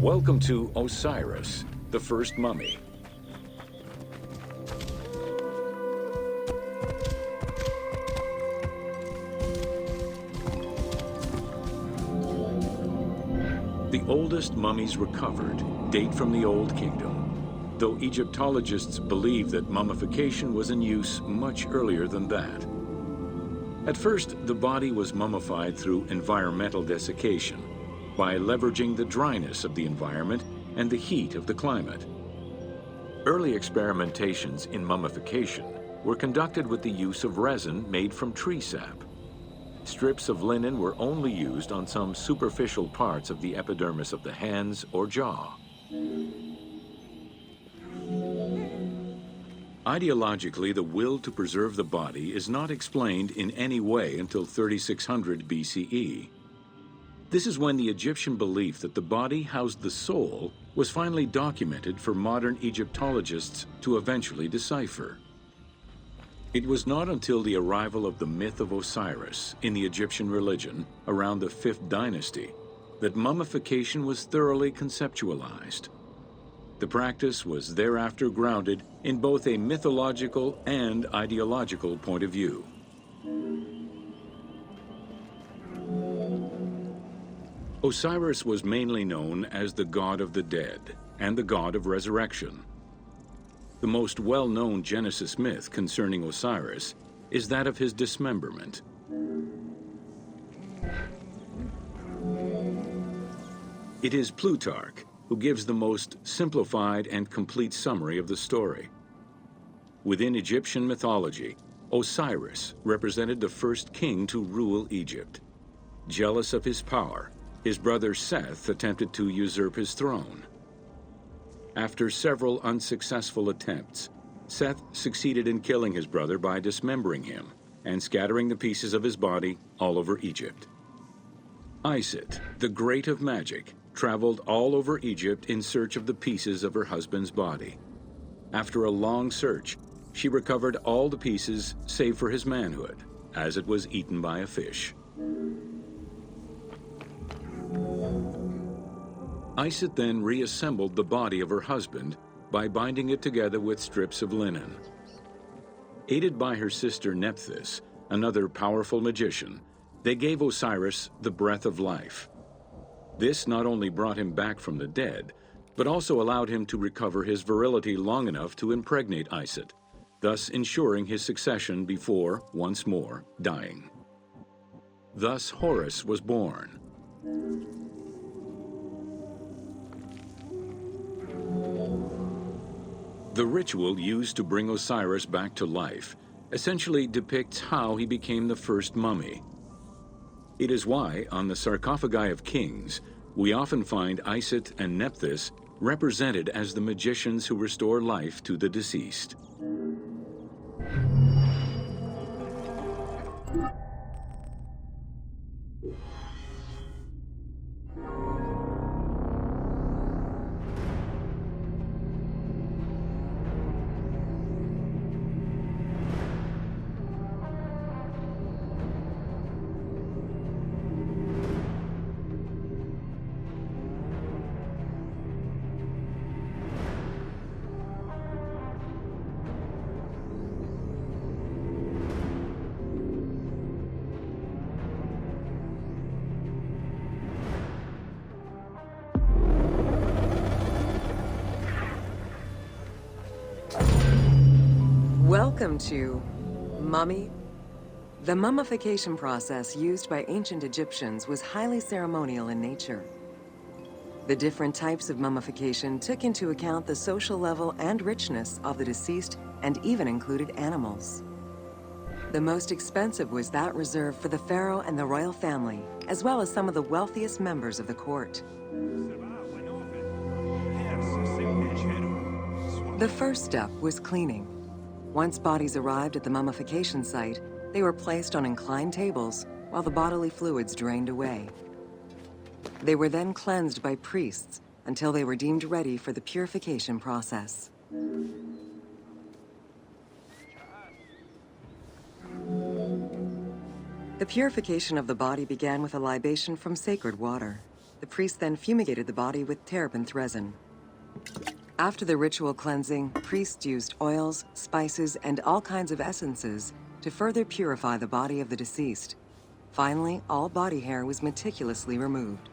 Welcome to Osiris, the first mummy. The oldest mummies recovered date from the Old Kingdom, though Egyptologists believe that mummification was in use much earlier than that. At first, the body was mummified through environmental desiccation, by leveraging the dryness of the environment and the heat of the climate. Early experimentations in mummification were conducted with the use of resin made from tree sap. Strips of linen were only used on some superficial parts of the epidermis of the hands or jaw. Ideologically, the will to preserve the body is not explained in any way until 3600 BCE. This is when the Egyptian belief that the body housed the soul was finally documented for modern Egyptologists to eventually decipher. It was not until the arrival of the myth of Osiris in the Egyptian religion around the 5th dynasty that mummification was thoroughly conceptualized. The practice was thereafter grounded in both a mythological and ideological point of view. Osiris was mainly known as the god of the dead and the god of resurrection. The most well-known Genesis myth concerning Osiris is that of his dismemberment. It is Plutarch who gives the most simplified and complete summary of the story. Within Egyptian mythology, Osiris represented the first king to rule Egypt. Jealous of his power, his brother Seth attempted to usurp his throne. After several unsuccessful attempts, Seth succeeded in killing his brother by dismembering him and scattering the pieces of his body all over Egypt. Isis, the great of magic, traveled all over Egypt in search of the pieces of her husband's body. After a long search, she recovered all the pieces save for his manhood, as it was eaten by a fish. Isis then reassembled the body of her husband by binding it together with strips of linen. Aided by her sister Nephthys, another powerful magician, they gave Osiris the breath of life. This not only brought him back from the dead, but also allowed him to recover his virility long enough to impregnate Isis, thus ensuring his succession before, once more, dying. Thus Horus was born. The ritual used to bring Osiris back to life essentially depicts how he became the first mummy. It is why, on the sarcophagi of kings, we often find Isis and Nephthys represented as the magicians who restore life to the deceased. Welcome to Mummy. The mummification process used by ancient Egyptians was highly ceremonial in nature. The different types of mummification took into account the social level and richness of the deceased and even included animals. The most expensive was that reserved for the pharaoh and the royal family, as well as some of the wealthiest members of the court. The first step was cleaning. Once bodies arrived at the mummification site, they were placed on inclined tables while the bodily fluids drained away. They were then cleansed by priests until they were deemed ready for the purification process. The purification of the body began with a libation from sacred water. The The priest then fumigated the body with terebinth resin. After the ritual cleansing, priests used oils, spices, and all kinds of essences to further purify the body of the deceased. Finally, all body hair was meticulously removed.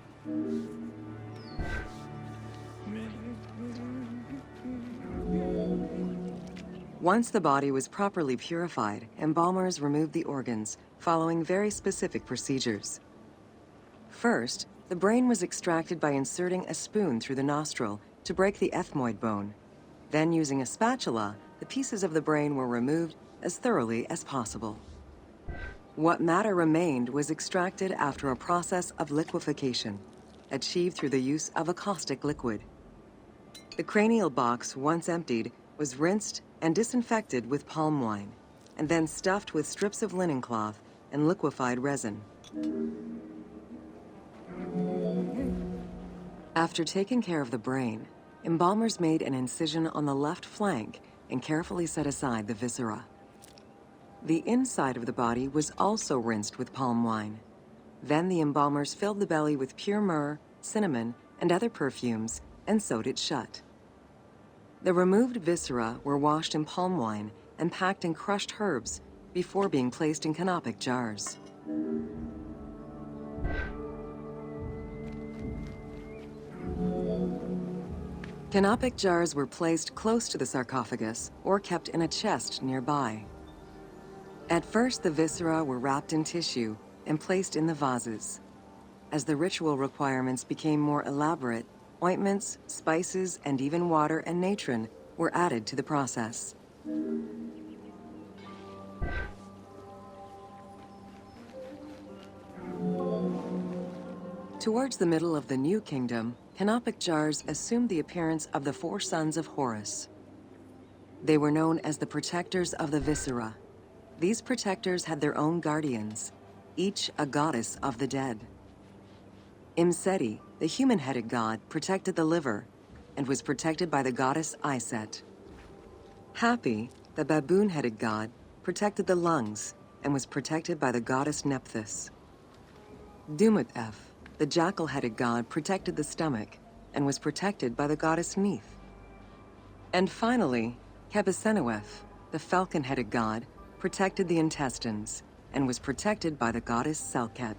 Once the body was properly purified, embalmers removed the organs, following very specific procedures. First, the brain was extracted by inserting a spoon through the nostril to break the ethmoid bone. Then, using a spatula, the pieces of the brain were removed as thoroughly as possible. What matter remained was extracted after a process of liquefaction, achieved through the use of a caustic liquid. The cranial box, once emptied, was rinsed and disinfected with palm wine, and then stuffed with strips of linen cloth and liquefied resin. After taking care of the brain, embalmers made an incision on the left flank and carefully set aside the viscera. The inside of the body was also rinsed with palm wine. Then the embalmers filled the belly with pure myrrh, cinnamon, and other perfumes and sewed it shut. The removed viscera were washed in palm wine and packed in crushed herbs before being placed in canopic jars. Canopic jars were placed close to the sarcophagus or kept in a chest nearby. At first, the viscera were wrapped in tissue and placed in the vases. As the ritual requirements became more elaborate, ointments, spices, and even water and natron were added to the process. Towards the middle of the New Kingdom, canopic jars assumed the appearance of the 4 sons of Horus. They were known as the protectors of the viscera. These protectors had their own guardians, each a goddess of the dead. Imseti, the human-headed god, protected the liver and was protected by the goddess Iset. Hapi, the baboon-headed god, protected the lungs and was protected by the goddess Nephthys. Dumut-Ef, the jackal-headed god, protected the stomach and was protected by the goddess Neith. And finally, Kebesenuef, the falcon-headed god, protected the intestines and was protected by the goddess Selket.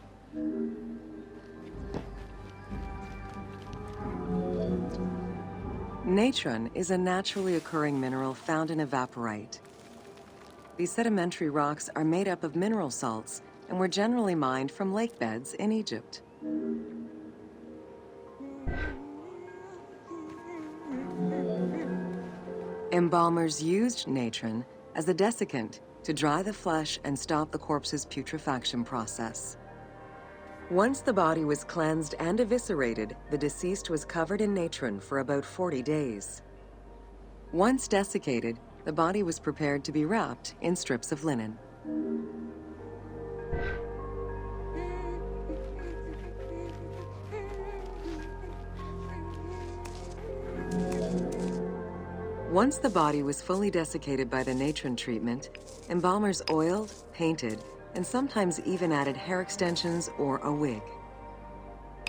Natron is a naturally occurring mineral found in evaporite. These sedimentary rocks are made up of mineral salts and were generally mined from lake beds in Egypt. Embalmers used natron as a desiccant to dry the flesh and stop the corpse's putrefaction process. Once the body was cleansed and eviscerated, the deceased was covered in natron for about 40 days. Once desiccated, the body was prepared to be wrapped in strips of linen. Once the body was fully desiccated by the natron treatment, embalmers oiled, painted, and sometimes even added hair extensions or a wig.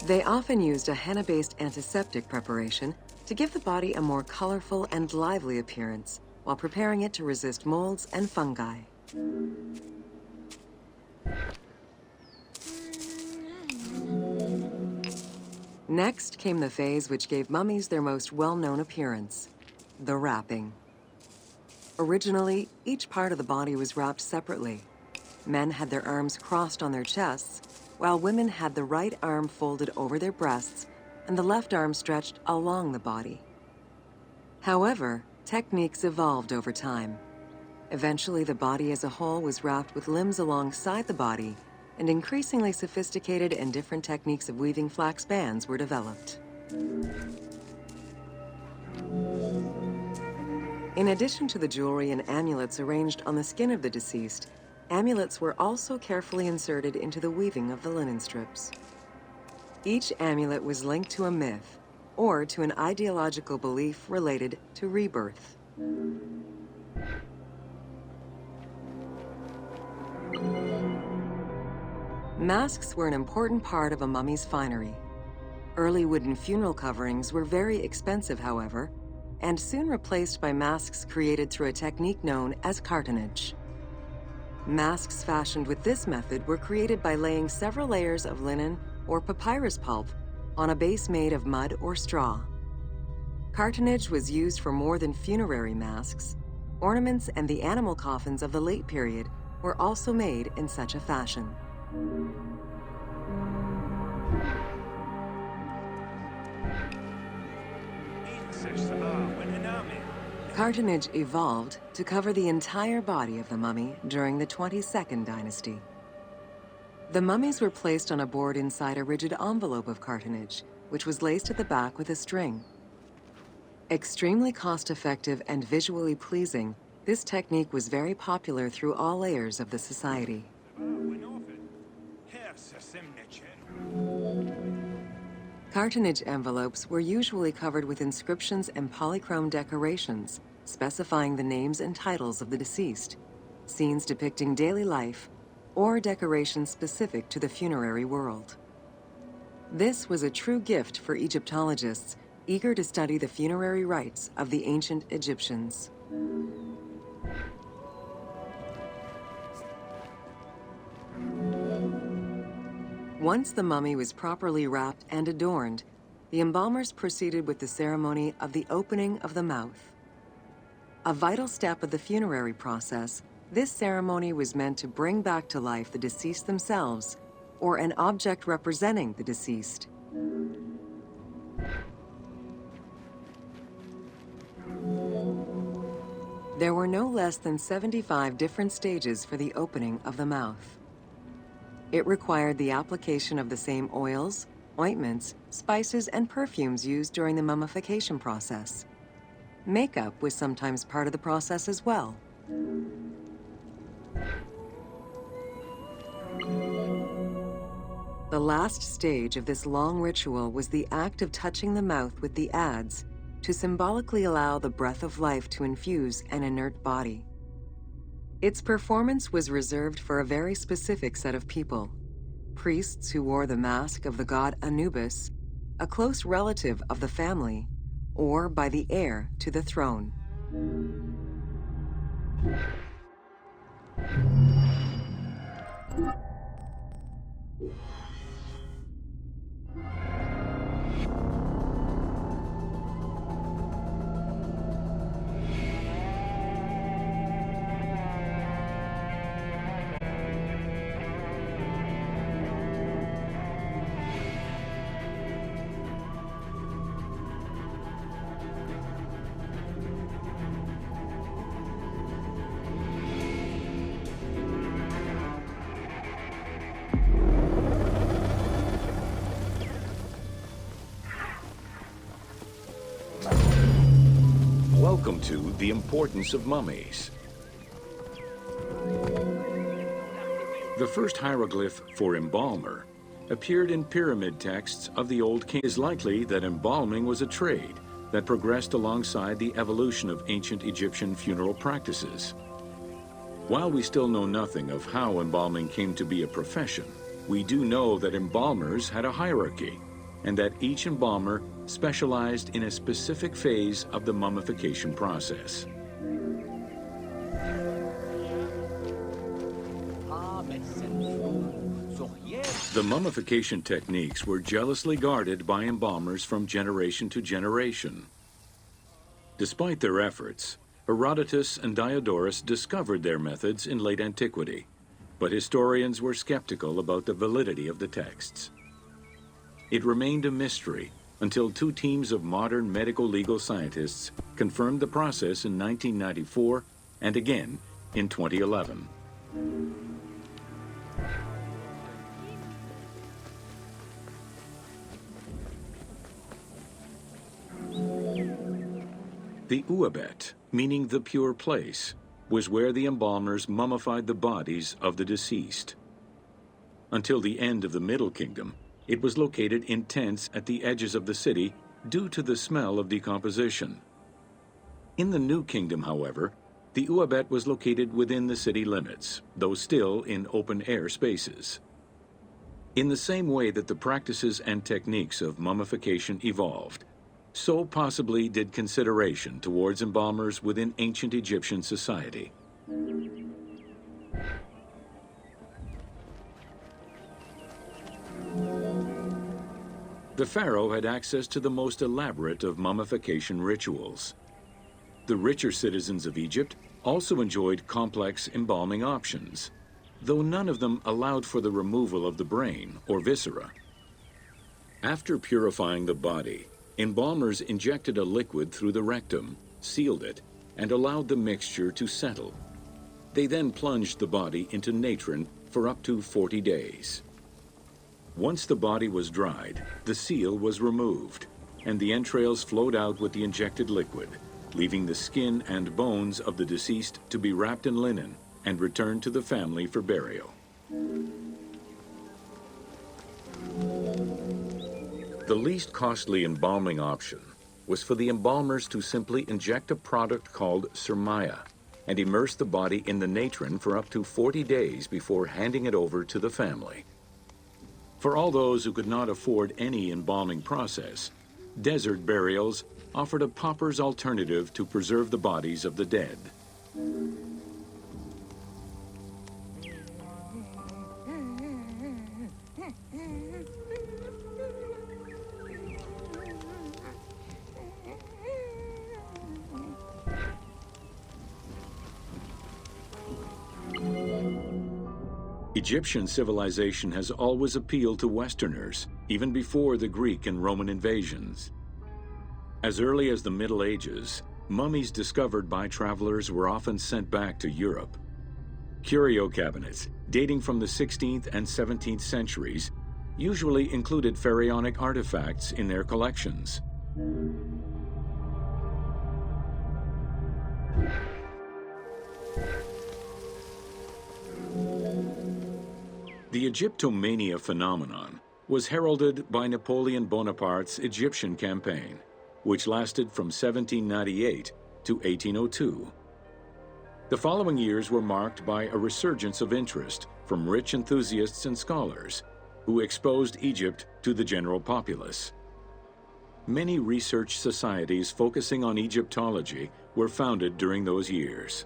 They often used a henna-based antiseptic preparation to give the body a more colorful and lively appearance while preparing it to resist molds and fungi. Next came the phase which gave mummies their most well-known appearance: the wrapping. Originally, each part of the body was wrapped separately. Men had their arms crossed on their chests, while women had the right arm folded over their breasts and the left arm stretched along the body. However, techniques evolved over time. Eventually, the body as a whole was wrapped with limbs alongside the body, and increasingly sophisticated and different techniques of weaving flax bands were developed. In addition to the jewelry and amulets arranged on the skin of the deceased, amulets were also carefully inserted into the weaving of the linen strips. Each amulet was linked to a myth or to an ideological belief related to rebirth. Masks were an important part of a mummy's finery. Early wooden funeral coverings were very expensive, however, and soon replaced by masks created through a technique known as cartonnage. Masks fashioned with this method were created by laying several layers of linen or papyrus pulp on a base made of mud or straw. Cartonnage was used for more than funerary masks. Ornaments and the animal coffins of the late period were also made in such a fashion. Cartonnage evolved to cover the entire body of the mummy during the 22nd dynasty. The mummies were placed on a board inside a rigid envelope of cartonnage, which was laced at the back with a string. Extremely cost-effective and visually pleasing, this technique was very popular through all layers of the society. Cartonnage envelopes were usually covered with inscriptions and polychrome decorations, specifying the names and titles of the deceased, scenes depicting daily life, or decorations specific to the funerary world. This was a true gift for Egyptologists eager to study the funerary rites of the ancient Egyptians. Once the mummy was properly wrapped and adorned, the embalmers proceeded with the ceremony of the opening of the mouth. A vital step of the funerary process, this ceremony was meant to bring back to life the deceased themselves or an object representing the deceased. There were no less than 75 different stages for the opening of the mouth. It required the application of the same oils, ointments, spices, and perfumes used during the mummification process. Makeup was sometimes part of the process as well. The last stage of this long ritual was the act of touching the mouth with the adze to symbolically allow the breath of life to infuse an inert body. Its performance was reserved for a very specific set of people: priests who wore the mask of the god Anubis, a close relative of the family, or by the heir to the throne. Welcome to The Importance of Mummies. The first hieroglyph for embalmer appeared in pyramid texts of the Old King. It is likely that embalming was a trade that progressed alongside the evolution of ancient Egyptian funeral practices. While we still know nothing of how embalming came to be a profession, we do know that embalmers had a hierarchy, and that each embalmer specialized in a specific phase of the mummification process. The mummification techniques were jealously guarded by embalmers from generation to generation. Despite their efforts, Herodotus and Diodorus discovered their methods in late antiquity, but historians were skeptical about the validity of the texts. It remained a mystery until two teams of modern medical legal scientists confirmed the process in 1994 and again in 2011. The Uabet, meaning the pure place, was where the embalmers mummified the bodies of the deceased. Until the end of the Middle Kingdom, it was located in tents at the edges of the city due to the smell of decomposition. In the New Kingdom, however, the Uabet was located within the city limits, though still in open-air spaces. In the same way that the practices and techniques of mummification evolved, so possibly did consideration towards embalmers within ancient Egyptian society. The pharaoh had access to the most elaborate of mummification rituals. The richer citizens of Egypt also enjoyed complex embalming options, though none of them allowed for the removal of the brain or viscera. After purifying the body, embalmers injected a liquid through the rectum, sealed it, and allowed the mixture to settle. They then plunged the body into natron for up to 40 days. Once the body was dried, the seal was removed, and the entrails flowed out with the injected liquid, leaving the skin and bones of the deceased to be wrapped in linen and returned to the family for burial. The least costly embalming option was for the embalmers to simply inject a product called surmaya and immerse the body in the natron for up to 40 days before handing it over to the family. For all those who could not afford any embalming process, desert burials offered a pauper's alternative to preserve the bodies of the dead. Egyptian civilization has always appealed to Westerners, even before the Greek and Roman invasions. As early as the Middle Ages, mummies discovered by travelers were often sent back to Europe. Curio cabinets, dating from the 16th and 17th centuries, usually included pharaonic artifacts in their collections. The Egyptomania phenomenon was heralded by Napoleon Bonaparte's Egyptian campaign, which lasted from 1798 to 1802. The following years were marked by a resurgence of interest from rich enthusiasts and scholars who exposed Egypt to the general populace. Many research societies focusing on Egyptology were founded during those years.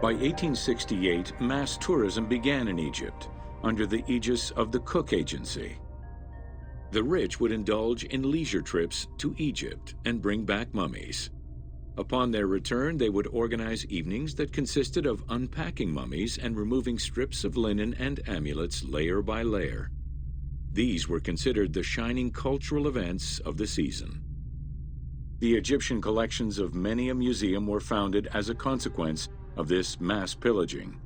By 1868, mass tourism began in Egypt under the aegis of the Cook Agency. The rich would indulge in leisure trips to Egypt and bring back mummies. Upon their return, they would organize evenings that consisted of unpacking mummies and removing strips of linen and amulets layer by layer. These were considered the shining cultural events of the season. The Egyptian collections of many a museum were founded as a consequence of this mass pillaging.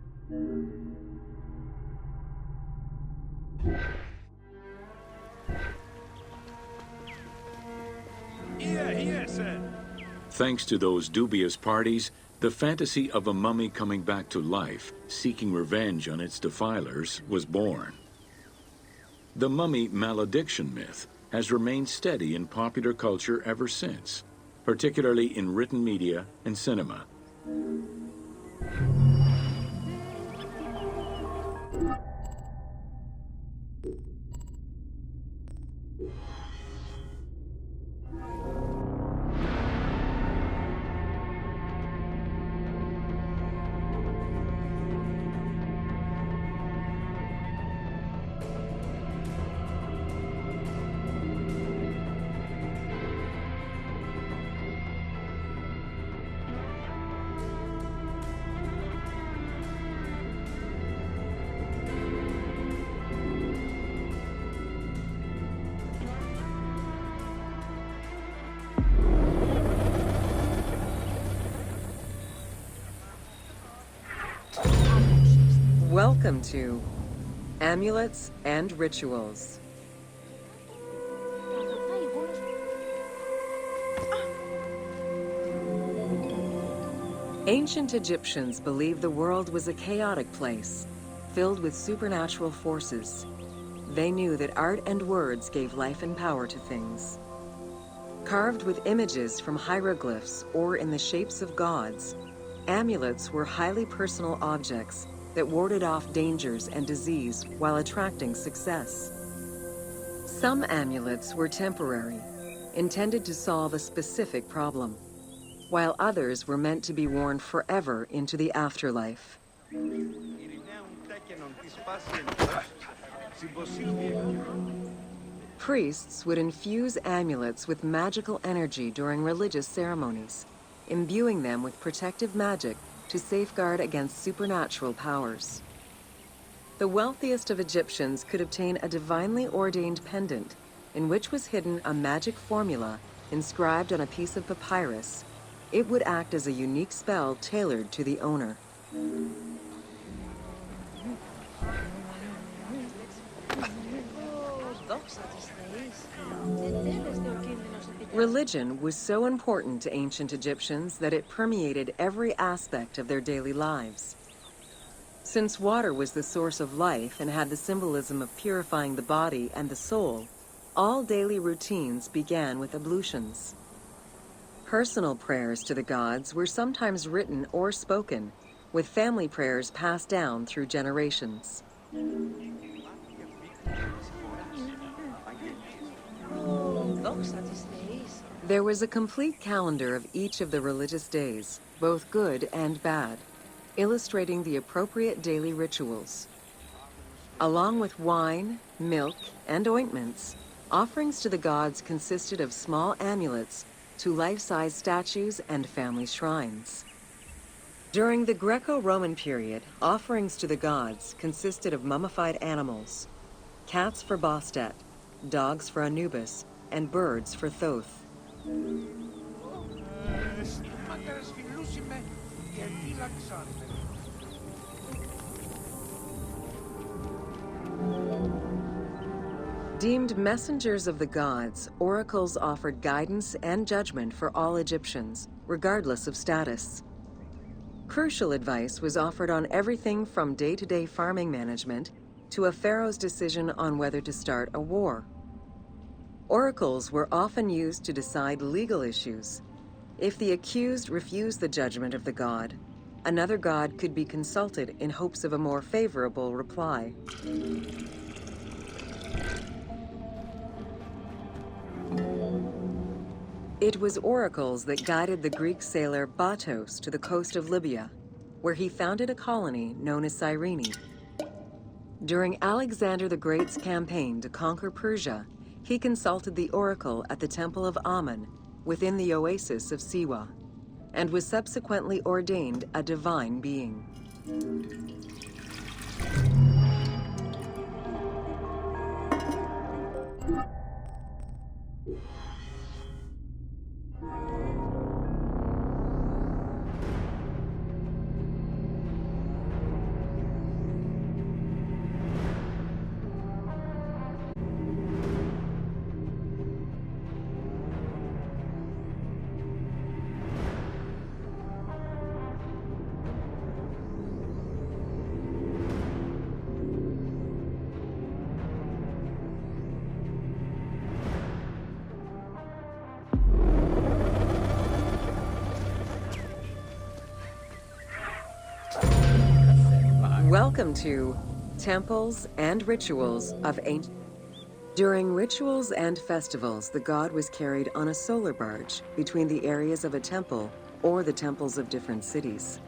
Thanks to those dubious parties, the fantasy of a mummy coming back to life, seeking revenge on its defilers, was born. The mummy malediction myth has remained steady in popular culture ever since, particularly in written media and cinema. Welcome to Amulets and Rituals. Ancient Egyptians believed the world was a chaotic place, filled with supernatural forces. They knew that art and words gave life and power to things. Carved with images from hieroglyphs or in the shapes of gods, amulets were highly personal objects that warded off dangers and disease while attracting success. Some amulets were temporary, intended to solve a specific problem, while others were meant to be worn forever into the afterlife. Priests would infuse amulets with magical energy during religious ceremonies, imbuing them with protective magic to safeguard against supernatural powers. The wealthiest of Egyptians could obtain a divinely ordained pendant in which was hidden a magic formula inscribed on a piece of papyrus. It would act as a unique spell tailored to the owner. Religion was so important to ancient Egyptians that it permeated every aspect of their daily lives. Since water was the source of life and had the symbolism of purifying the body and the soul, all daily routines began with ablutions. Personal prayers to the gods were sometimes written or spoken, with family prayers passed down through generations. There was a complete calendar of each of the religious days, both good and bad, illustrating the appropriate daily rituals. Along with wine, milk, and ointments, offerings to the gods consisted of small amulets to life-size statues and family shrines. During the Greco-Roman period, offerings to the gods consisted of mummified animals, cats for Bastet, dogs for Anubis, and birds for Thoth. Deemed messengers of the gods, oracles offered guidance and judgment for all Egyptians, regardless of status. Crucial advice was offered on everything from day-to-day farming management to a pharaoh's decision on whether to start a war. Oracles were often used to decide legal issues. If the accused refused the judgment of the god, another god could be consulted in hopes of a more favorable reply. It was oracles that guided the Greek sailor Batos to the coast of Libya, where he founded a colony known as Cyrene. During Alexander the Great's campaign to conquer Persia, he consulted the oracle at the Temple of Amun within the oasis of Siwa, and was subsequently ordained a divine being. Welcome to Temples and Rituals of Ancient. During rituals and festivals, the god was carried on a solar barge between the areas of a temple or the temples of different cities.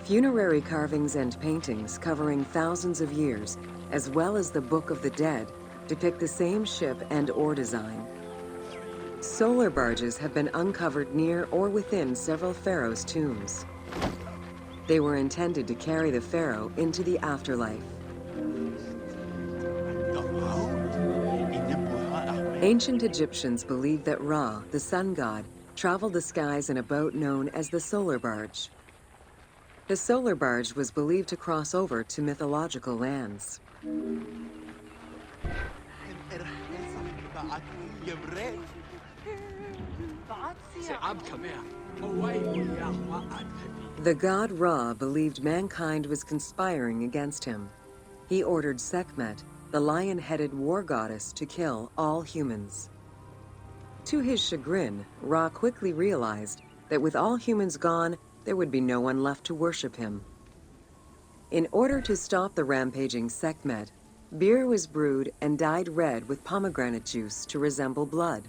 Funerary carvings and paintings covering thousands of years, as well as the Book of the Dead, depict the same ship and oar design. Solar barges have been uncovered near or within several pharaohs' tombs. They were intended to carry the pharaoh into the afterlife. Ancient Egyptians believed that Ra, the sun god, traveled the skies in a boat known as the solar barge. The solar barge was believed to cross over to mythological lands. The god Ra believed mankind was conspiring against him. He ordered Sekhmet, the lion-headed war goddess to kill all humans. To his chagrin, Ra quickly realized that with all humans gone, there would be no one left to worship him. In order to stop the rampaging Sekhmet, beer was brewed and dyed red with pomegranate juice to resemble blood.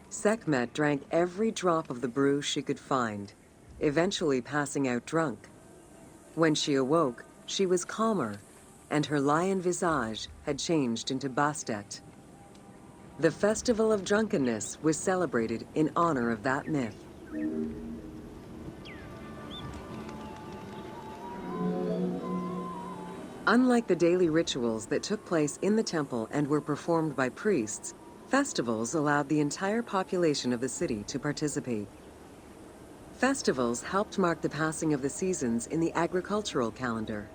Sekhmet drank every drop of the brew she could find, eventually passing out drunk. When she awoke, she was calmer, and her lion visage had changed into Bastet. The Festival of Drunkenness was celebrated in honor of that myth. Unlike the daily rituals that took place in the temple and were performed by priests, festivals allowed the entire population of the city to participate. Festivals helped mark the passing of the seasons in the agricultural calendar.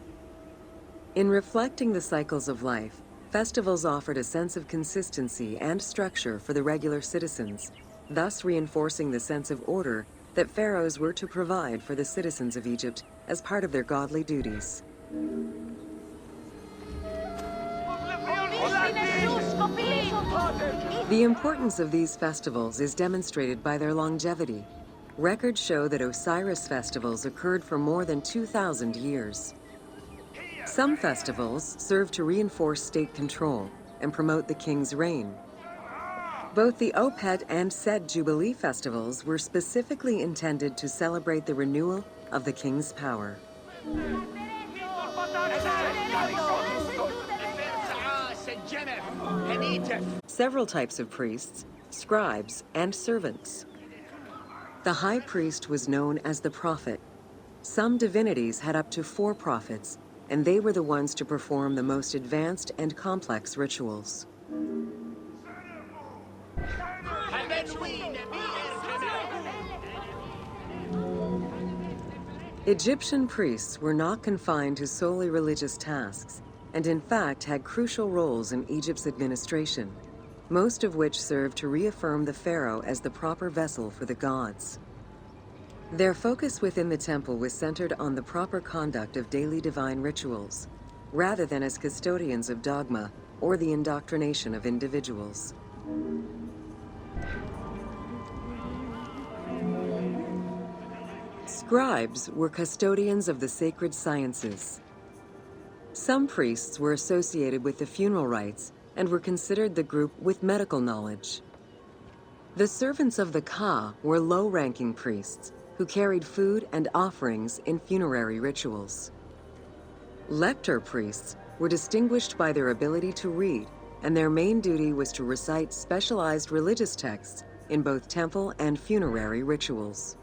In reflecting the cycles of life, festivals offered a sense of consistency and structure for the regular citizens, thus reinforcing the sense of order that pharaohs were to provide for the citizens of Egypt as part of their godly duties. The importance of these festivals is demonstrated by their longevity. Records show that Osiris festivals occurred for more than 2,000 years. Some festivals serve to reinforce state control and promote the king's reign. Both the Opet and Set Jubilee festivals were specifically intended to celebrate the renewal of the king's power. Several types of priests, scribes, and servants. The high priest was known as the prophet. Some divinities had up to 4 prophets, and they were the ones to perform the most advanced and complex rituals. Egyptian priests were not confined to solely religious tasks, and in fact had crucial roles in Egypt's administration, most of which served to reaffirm the pharaoh as the proper vessel for the gods. Their focus within the temple was centered on the proper conduct of daily divine rituals, rather than as custodians of dogma or the indoctrination of individuals. Scribes were custodians of the sacred sciences. Some priests were associated with the funeral rites and were considered the group with medical knowledge. The servants of the Ka were low-ranking priests who carried food and offerings in funerary rituals. Lector priests were distinguished by their ability to read, and their main duty was to recite specialized religious texts in both temple and funerary rituals.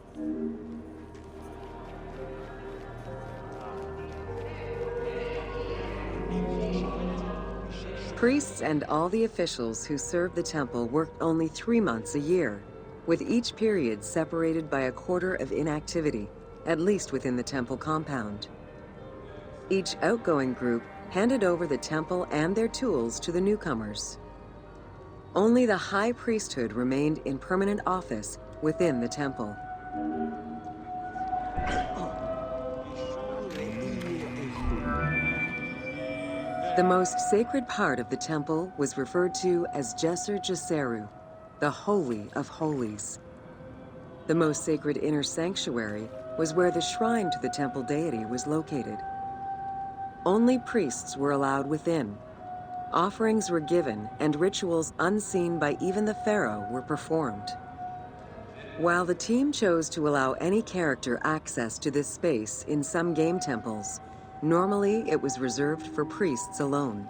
Priests and all the officials who served the temple worked only 3 months a year, with each period separated by a quarter of inactivity, at least within the temple compound. Each outgoing group handed over the temple and their tools to the newcomers. Only the high priesthood remained in permanent office within the temple. The most sacred part of the temple was referred to as Jeser Jeseru, the Holy of Holies. The most sacred inner sanctuary was where the shrine to the temple deity was located. Only priests were allowed within. Offerings were given, and rituals unseen by even the pharaoh were performed. While the team chose to allow any character access to this space in some game temples, normally it was reserved for priests alone.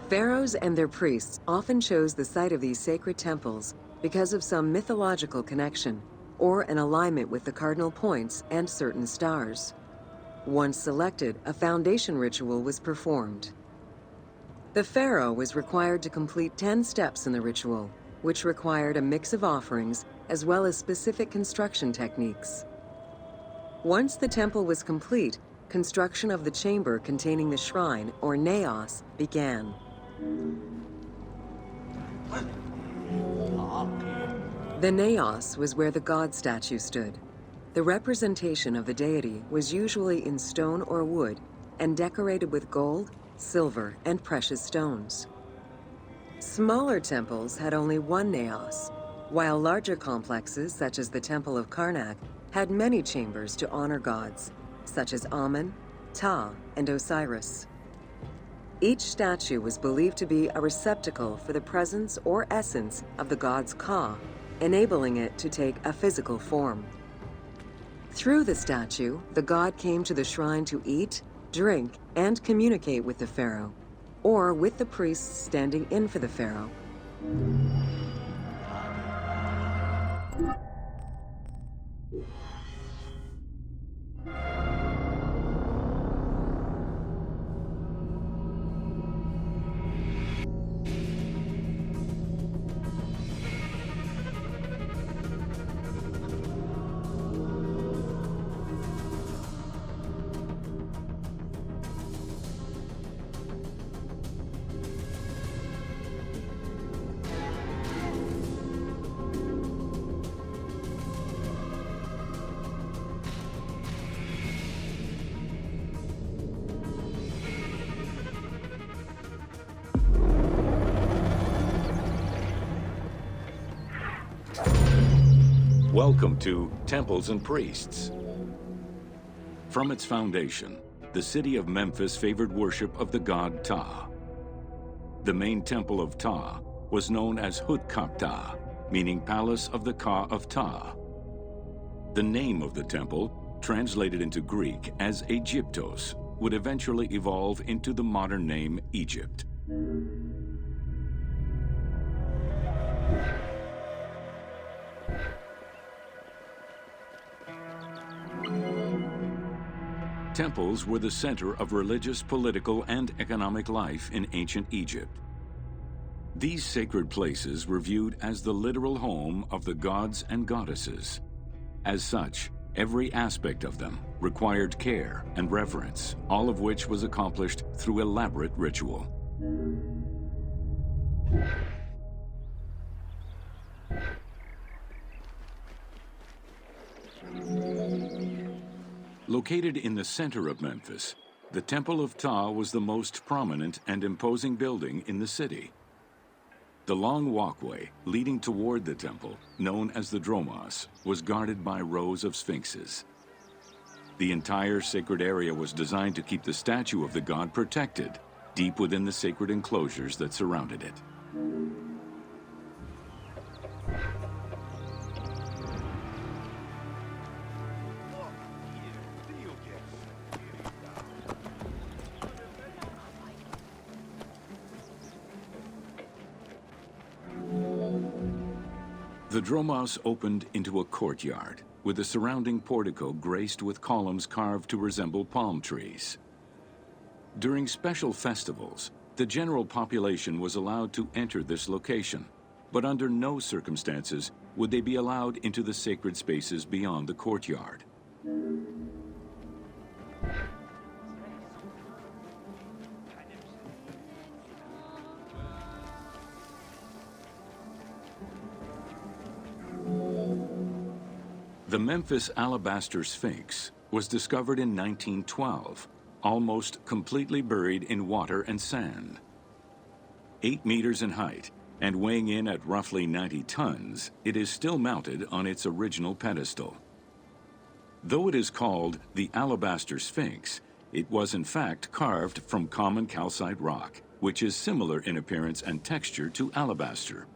Pharaohs and their priests often chose the site of these sacred temples because of some mythological connection or an alignment with the cardinal points and certain stars. Once selected, a foundation ritual was performed. The pharaoh was required to complete 10 steps in the ritual, which required a mix of offerings as well as specific construction techniques. Once the temple was complete, construction of the chamber containing the shrine, or naos, began. The naos was where the god statue stood. The representation of the deity was usually in stone or wood and decorated with gold, silver, and precious stones. Smaller temples had only one naos, while larger complexes, such as the Temple of Karnak, had many chambers to honor gods, such as Amun, Ptah, and Osiris. Each statue was believed to be a receptacle for the presence or essence of the gods Ka, enabling it to take a physical form. Through the statue, the god came to the shrine to eat, drink, and communicate with the pharaoh, or with the priests standing in for the pharaoh. Welcome to Temples and Priests. From its foundation, the city of Memphis favored worship of the god Ptah. The main temple of Ptah was known as Hutkaptah, meaning Palace of the Ka of Ptah. The name of the temple, translated into Greek as Aegyptos, would eventually evolve into the modern name Egypt. Temples were the center of religious, political, and economic life in ancient Egypt. These sacred places were viewed as the literal home of the gods and goddesses. As such, every aspect of them required care and reverence, all of which was accomplished through elaborate ritual. Located in the center of Memphis, the Temple of Ptah was the most prominent and imposing building in the city. The long walkway leading toward the temple, known as the Dromos, was guarded by rows of sphinxes. The entire sacred area was designed to keep the statue of the god protected, deep within the sacred enclosures that surrounded it. The Dromos opened into a courtyard, with the surrounding portico graced with columns carved to resemble palm trees. During special festivals, the general population was allowed to enter this location, but under no circumstances would they be allowed into the sacred spaces beyond the courtyard. The Memphis Alabaster Sphinx was discovered in 1912, almost completely buried in water and sand. 8 meters in height and weighing in at roughly 90 tons, it is still mounted on its original pedestal. Though it is called the Alabaster Sphinx, it was in fact carved from common calcite rock, which is similar in appearance and texture to alabaster.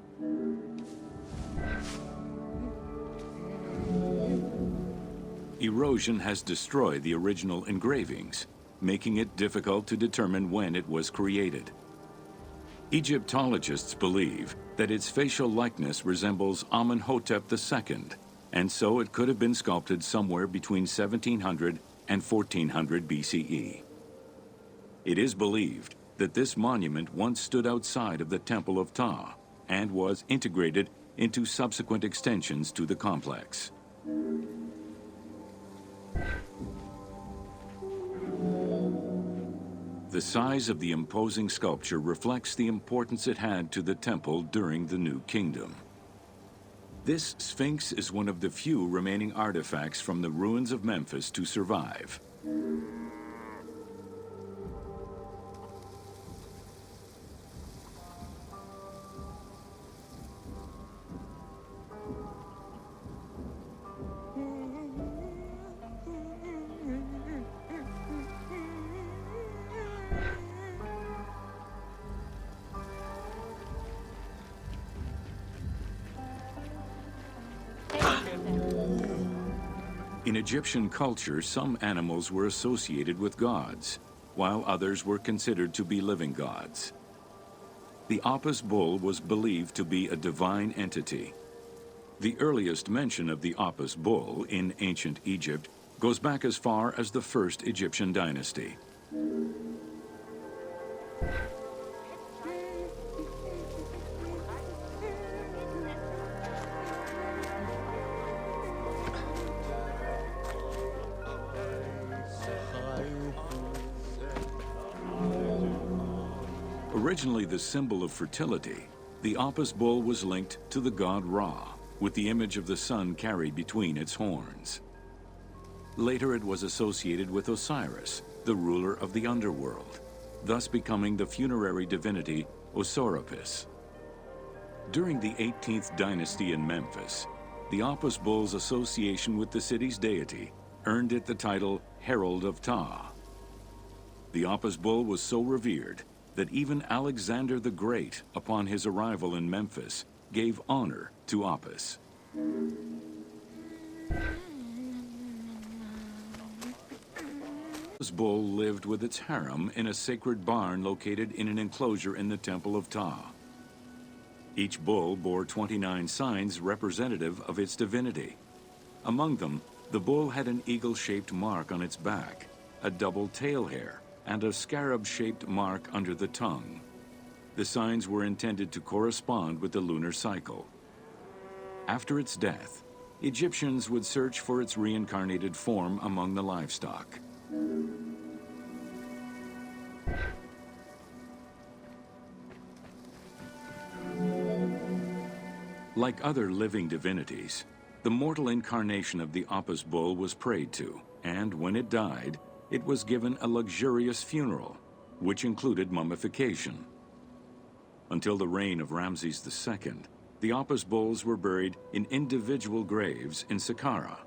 Erosion has destroyed the original engravings, making it difficult to determine when it was created. Egyptologists believe that its facial likeness resembles Amenhotep II, and so it could have been sculpted somewhere between 1700 and 1400 BCE. It is believed that this monument once stood outside of the Temple of Ptah and was integrated into subsequent extensions to the complex. The size of the imposing sculpture reflects the importance it had to the temple during the New Kingdom. This Sphinx is one of the few remaining artifacts from the ruins of Memphis to survive. In Egyptian culture, some animals were associated with gods, while others were considered to be living gods. The Apis bull was believed to be a divine entity. The earliest mention of the Apis bull in ancient Egypt goes back as far as the first Egyptian dynasty. Originally the symbol of fertility, the Apis bull was linked to the god Ra, with the image of the sun carried between its horns. Later it was associated with Osiris, the ruler of the underworld, thus becoming the funerary divinity Osiropis. During the 18th dynasty in Memphis, the Apis bull's association with the city's deity earned it the title Herald of Ptah. The Apis bull was so revered that even Alexander the Great, upon his arrival in Memphis, gave honor to Apis. This bull lived with its harem in a sacred barn located in an enclosure in the Temple of Ptah. Each bull bore 29 signs representative of its divinity. Among them, the bull had an eagle-shaped mark on its back, a double tail hair, and a scarab-shaped mark under the tongue. The signs were intended to correspond with the lunar cycle. After its death, Egyptians would search for its reincarnated form among the livestock. Like other living divinities, the mortal incarnation of the Apis bull was prayed to, and when it died, it was given a luxurious funeral, which included mummification. Until the reign of Ramses II, the Apis bulls were buried in individual graves in Saqqara.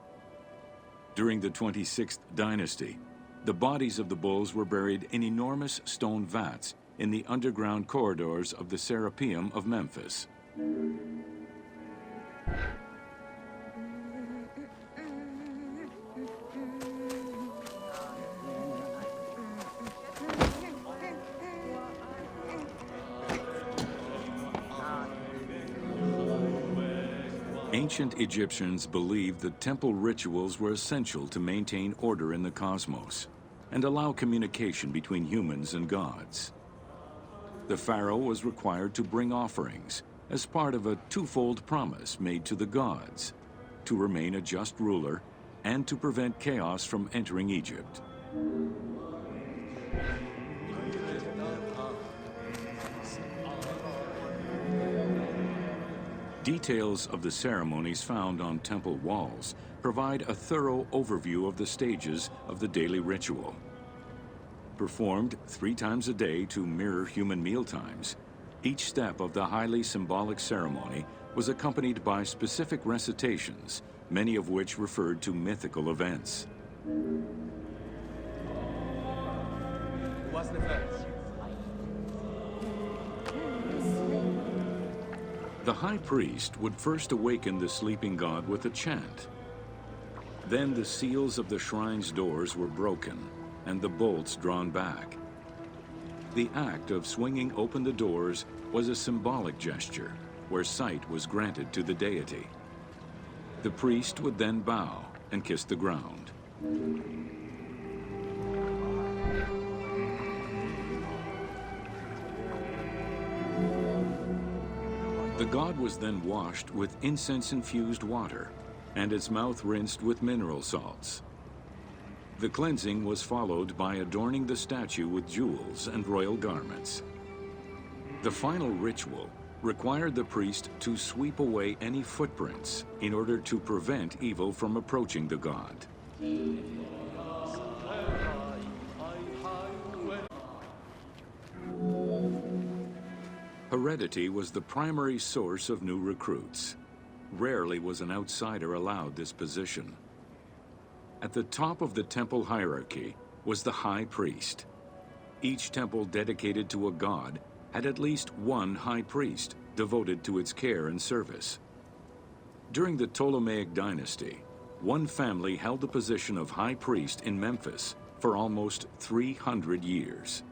During the 26th dynasty, the bodies of the bulls were buried in enormous stone vats in the underground corridors of the Serapeum of Memphis. Ancient Egyptians believed that temple rituals were essential to maintain order in the cosmos and allow communication between humans and gods. The pharaoh was required to bring offerings as part of a twofold promise made to the gods, to remain a just ruler and to prevent chaos from entering Egypt. Details of the ceremonies found on temple walls provide a thorough overview of the stages of the daily ritual. Performed 3 times a day to mirror human mealtimes, each step of the highly symbolic ceremony was accompanied by specific recitations, many of which referred to mythical events. What's the first? The high priest would first awaken the sleeping god with a chant. Then the seals of the shrine's doors were broken and the bolts drawn back. The act of swinging open the doors was a symbolic gesture where sight was granted to the deity. The priest would then bow and kiss the ground. The god was then washed with incense-infused water and its mouth rinsed with mineral salts. The cleansing was followed by adorning the statue with jewels and royal garments. The final ritual required the priest to sweep away any footprints in order to prevent evil from approaching the god. Heredity was the primary source of new recruits. Rarely was an outsider allowed this position. At the top of the temple hierarchy was the high priest. Each temple dedicated to a god had at least one high priest devoted to its care and service. During the Ptolemaic dynasty, one family held the position of high priest in Memphis for almost 300 years.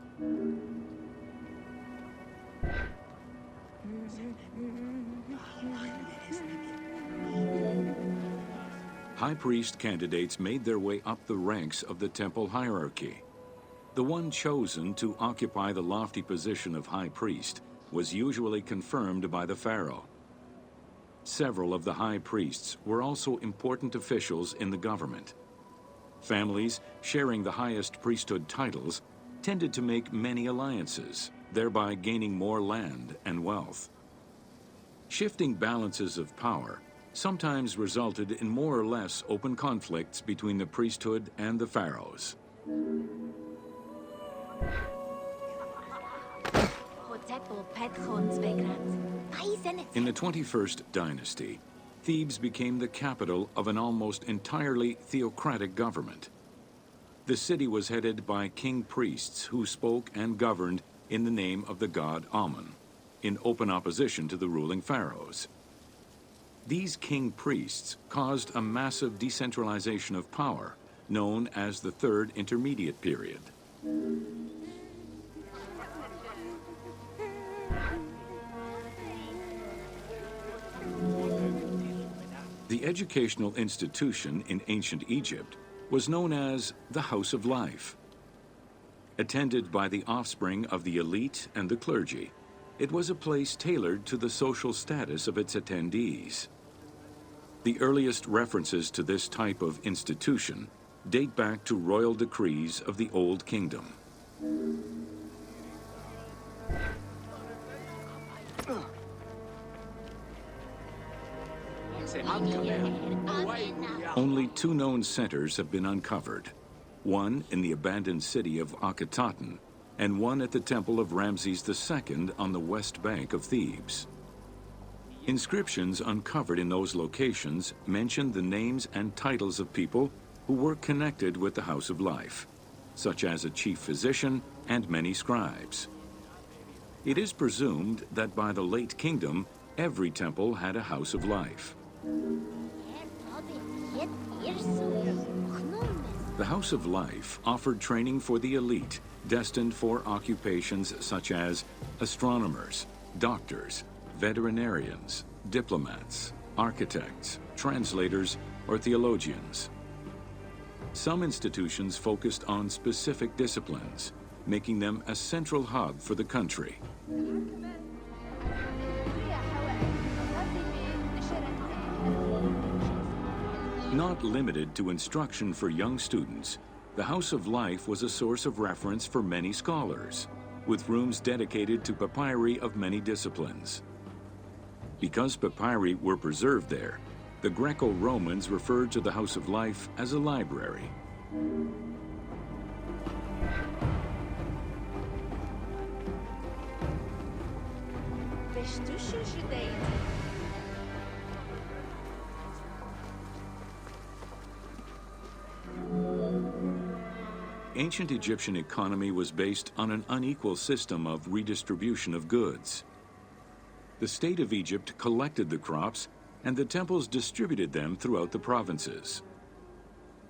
High priest candidates made their way up the ranks of the temple hierarchy. The one chosen to occupy the lofty position of high priest was usually confirmed by the pharaoh. Several of the high priests were also important officials in the government. Families sharing the highest priesthood titles tended to make many alliances, thereby gaining more land and wealth. Shifting balances of power sometimes resulted in more or less open conflicts between the priesthood and the pharaohs. In the 21st dynasty, Thebes became the capital of an almost entirely theocratic government. The city was headed by king priests who spoke and governed in the name of the god Amun, in open opposition to the ruling pharaohs. These king priests caused a massive decentralization of power, known as the Third Intermediate Period. The educational institution in ancient Egypt was known as the House of Life. Attended by the offspring of the elite and the clergy, it was a place tailored to the social status of its attendees. The earliest references to this type of institution date back to royal decrees of the Old Kingdom. Only two known centers have been uncovered, one in the abandoned city of Akhetaten and one at the temple of Ramses II on the west bank of Thebes. Inscriptions uncovered in those locations mention the names and titles of people who were connected with the House of Life, such as a chief physician and many scribes. It is presumed that by the late kingdom, every temple had a House of Life. The House of Life offered training for the elite, destined for occupations such as astronomers, doctors, veterinarians, diplomats, architects, translators, or theologians. Some institutions focused on specific disciplines, making them a central hub for the country. Not limited to instruction for young students, the House of Life was a source of reference for many scholars, with rooms dedicated to papyri of many disciplines. Because papyri were preserved there, the Greco-Romans referred to the House of Life as a library. Ancient Egyptian economy was based on an unequal system of redistribution of goods. The state of Egypt collected the crops, and the temples distributed them throughout the provinces.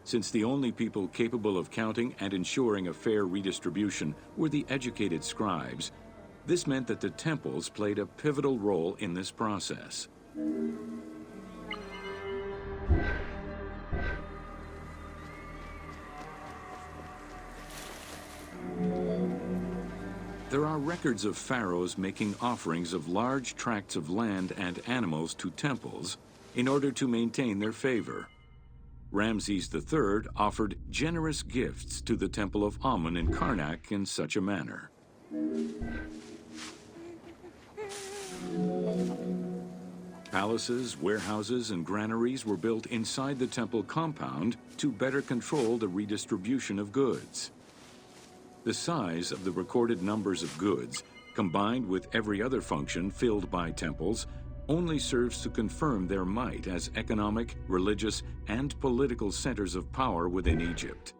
Since the only people capable of counting and ensuring a fair redistribution were the educated scribes, this meant that the temples played a pivotal role in this process. There are records of pharaohs making offerings of large tracts of land and animals to temples in order to maintain their favor. Ramses III offered generous gifts to the temple of Amun in Karnak in such a manner. Palaces, warehouses, and granaries were built inside the temple compound to better control the redistribution of goods. The size of the recorded numbers of goods, combined with every other function filled by temples, only serves to confirm their might as economic, religious, and political centers of power within Egypt.